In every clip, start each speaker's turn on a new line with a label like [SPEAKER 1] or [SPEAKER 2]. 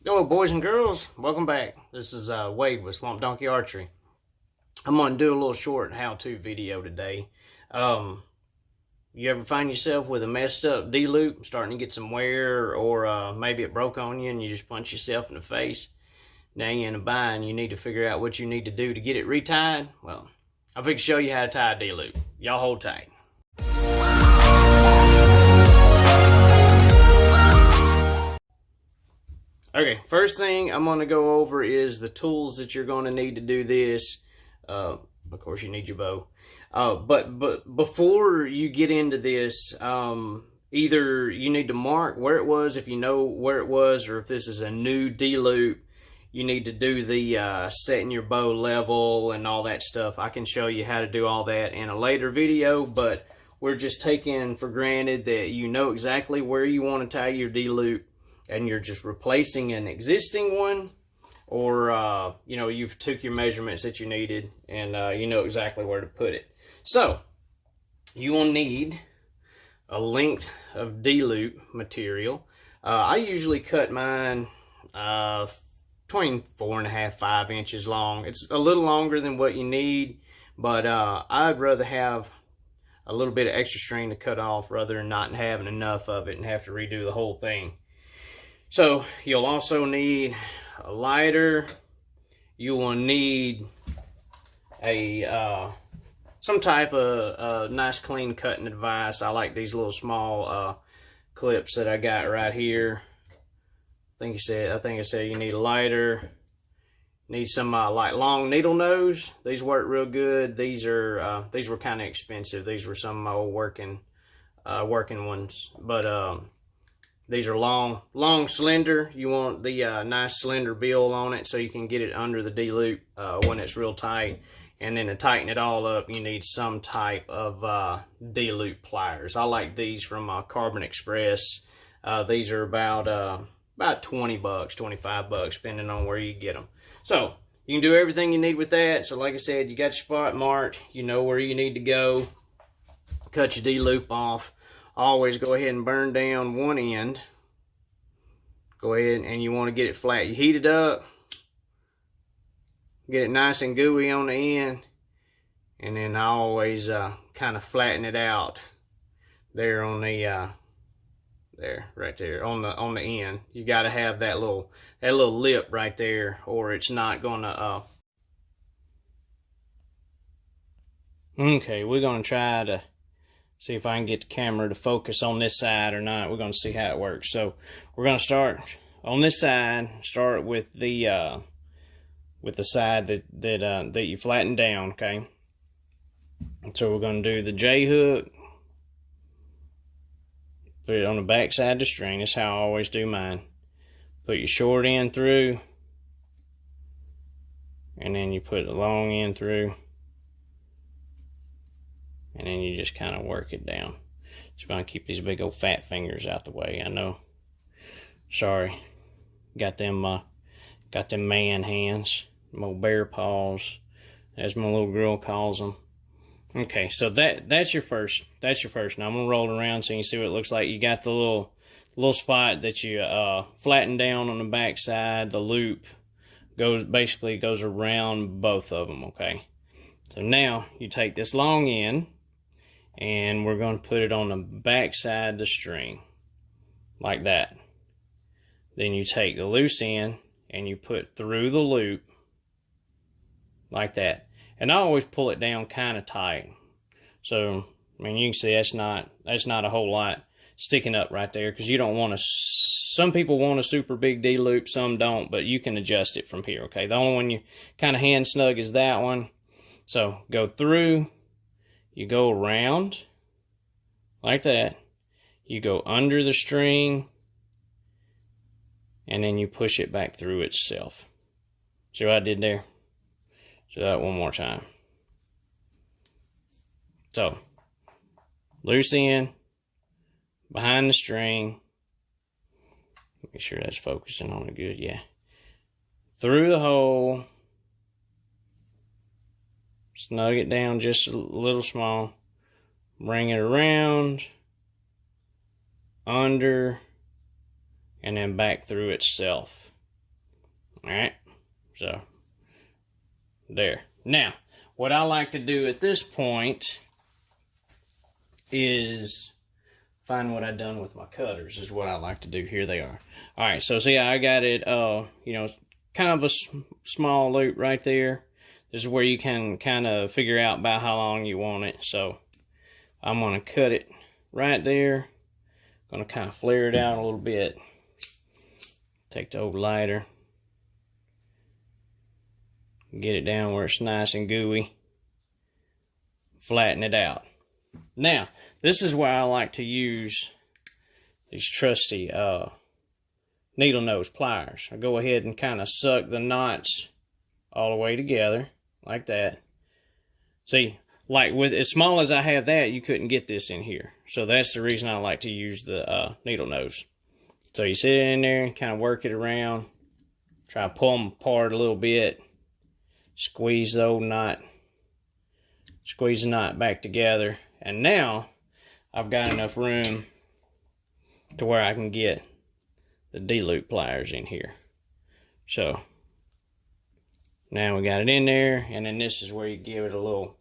[SPEAKER 1] Hello, boys and girls. Welcome back. This is Wade with Swamp Donkey Archery. I'm going to do a little short how-to video today. You ever find yourself with a messed up D-loop, starting to get some wear, or maybe it broke on you and you just punch yourself in the face? Now you're in a bind. You need to figure out what you need to do to get it retied. Well, I'll fix show you how to tie a D-loop. Y'all hold tight. Okay, first thing I'm going to go over is the tools that you're going to need to do this. Of course, you need your bow. But before you get into this, either you need to mark where it was, if you know where it was, or if this is a new D-loop, you need to do the setting your bow level and all that stuff. I can show you how to do all that in a later video, but we're just taking for granted that you know exactly where you want to tie your D-loop, and you're just replacing an existing one, or you've took your measurements that you needed and you know exactly where to put it. So you will need a length of D-loop material. I usually cut mine between 4.5 to 5 inches long. It's a little longer than what you need, but I'd rather have a little bit of extra string to cut off rather than not having enough of it and have to redo the whole thing. So you'll also need a lighter. You will need a some type of nice clean cutting device. I like these little small clips that I got right here. I think I said you need a lighter. Need some like long needle nose. These work real good. These were kind of expensive. These were some of my old working ones, but these are long, slender. You want the nice slender bill on it so you can get it under the D-loop when it's real tight. And then to tighten it all up, you need some type of D-loop pliers. I like these from Carbon Express. These are about 20 bucks, 25 bucks, depending on where you get them. So you can do everything you need with that. So like I said, you got your spot marked. You know where you need to go. Cut your D-loop off. Always go ahead and burn down one end. Go ahead and you want to get it flat. You heat it up. Get it nice and gooey on the end. And then I always kind of flatten it out there on the right there on the end. You got to have that little lip right there, or it's not gonna Okay, we're gonna try to see if I can get the camera to focus on this side or not. We're going to see how it works. So we're going to start on this side. Start with the side that you flatten down. Okay. So we're going to do the J hook. Put it on the back side of the string. That's how I always do mine. Put your short end through, and then you put the long end through. And then you just kind of work it down. Just going to keep these big old fat fingers out the way. I know. Sorry. Got them man hands. Them old bear paws, as my little girl calls them. Okay, so that's your first. That's your first. Now I'm gonna roll it around so you can see what it looks like. You got the little spot that you flatten down on the back side. The loop basically goes around both of them. Okay. So now you take this long end, and we're going to put it on the back side of the string, like that. Then you take the loose end, and you put through the loop, like that. And I always pull it down kind of tight. So, I mean, you can see that's not a whole lot sticking up right there, because you don't want to, some people want a super big D-loop, some don't, but you can adjust it from here, okay? The only one you kind of hand snug is that one. So go through, you go around like that, you go under the string, and then you push it back through itself. See what I did there? Do that one more time. So loose end, behind the string, make sure that's focusing on it good, yeah. Through the hole, snug it down just a little small, bring it around, under, and then back through itself. Alright, so there. Now, what I like to do at this point is find what I've done with my cutters, is what I like to do. Here they are. Alright, so see, I got it, you know, kind of a small loop right there. This is where you can kind of figure out about how long you want it. So I'm going to cut it right there. Going to kind of flare it out a little bit. Take the old lighter. Get it down where it's nice and gooey. Flatten it out. Now, this is where I like to use these trusty needle nose pliers. I go ahead and kind of suck the knots all the way together like that. See, like with as small as I have that, you couldn't get this in here. So that's the reason I like to use the needle nose. So you sit in there and kind of work it around. Try to pull them apart a little bit. Squeeze the old knot. Squeeze the knot back together. And now I've got enough room to where I can get the D-loop pliers in here. So now we got it in there, and then this is where you give it a little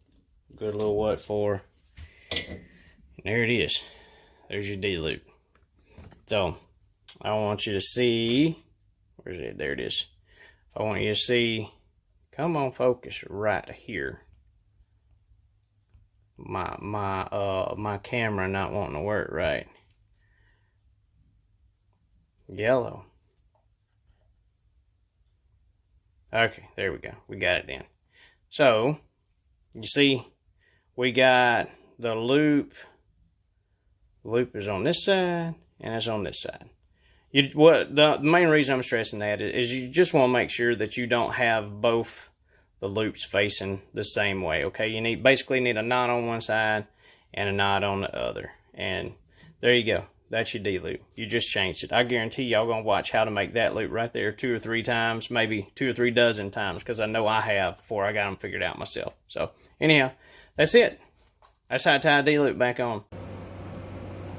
[SPEAKER 1] good little what for. And there it is. There's your D-loop. So I want you to see, where's it? There it is. I want you to see, come on, focus right here. My camera not wanting to work right. Yellow. Okay, there we go. We got it in. So, you see, we got the loop. The loop is on this side, and it's on this side. The main reason I'm stressing that is you just want to make sure that you don't have both the loops facing the same way. Okay, you basically need a knot on one side and a knot on the other. And there you go. That's your D-loop. You just changed it. I guarantee y'all gonna watch how to make that loop right there 2 or 3 times, maybe 2 or 3 dozen times, because I know I have before I got them figured out myself. So anyhow, that's it. That's how to tie a D-loop back on.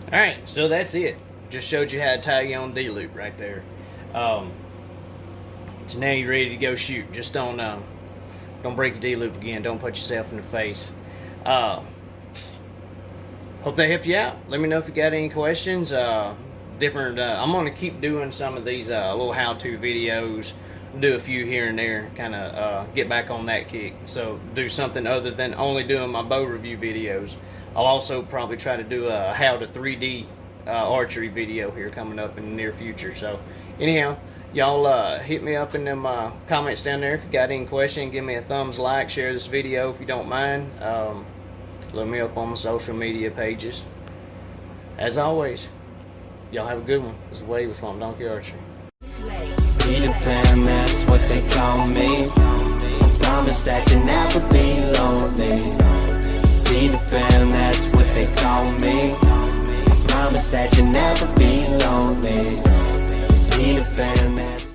[SPEAKER 1] Alright, so that's it. Just showed you how to tie your own D-loop right there. So now you're ready to go shoot. Just don't break your D-loop again. Don't put yourself in the face. Hope that helped you out. Let me know if you got any questions. I'm going to keep doing some of these little how-to videos. Do a few here and there. Kind of get back on that kick. So do something other than only doing my bow review videos. I'll also probably try to do a how to 3D archery video here coming up in the near future. So anyhow, y'all hit me up in them comments down there if you got any question. Give me a thumbs like, share this video if you don't mind. Look me up on my social media pages. As always, y'all have a good one. This is Wade with Swamp Donkey Archery.
[SPEAKER 2] Peter Pan, that's what they call me. I promise that you'll never be lonely. Peter Pan, that's what they call me. I promise that you'll never be lonely. Peter Pan, that's